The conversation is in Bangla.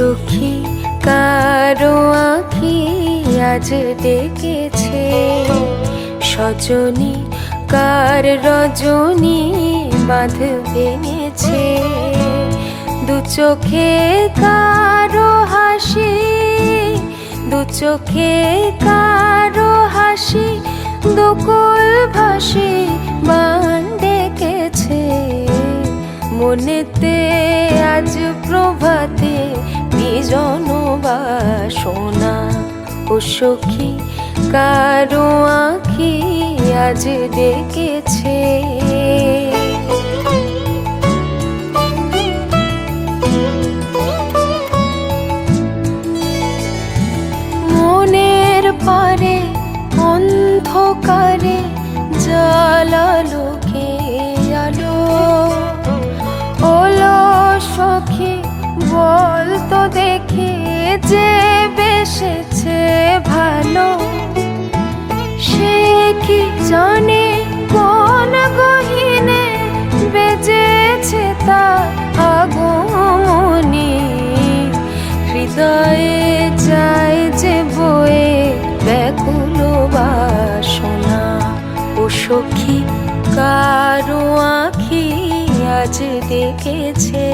সখী কারো আঁখি আজ ডেকেছে, সজনী কার রজনী বাঁধ ভেঙেছে। দু চোখে কারো হাসি, দু চোখে কারো হাসি, দুকুল ভাসি বান ডেকেছে। মনেতে আজ প্রভাতে বিজন বাসনা, ও সখী কারো আঁখি আজ ডেকেছে। মনের পারে অন্ধকারে জ্বালালো কে আলো, ওলো সখী বল তো দেখে যে বেসেছে ভালো। সে কি জানে কোন গহীনে বেজেছে তার আগমনী, হৃদয়ে যায় যে বয়ে ব্যাকুল বাসনা। ও সখী কারো আঁখি আজ ডেকেছে।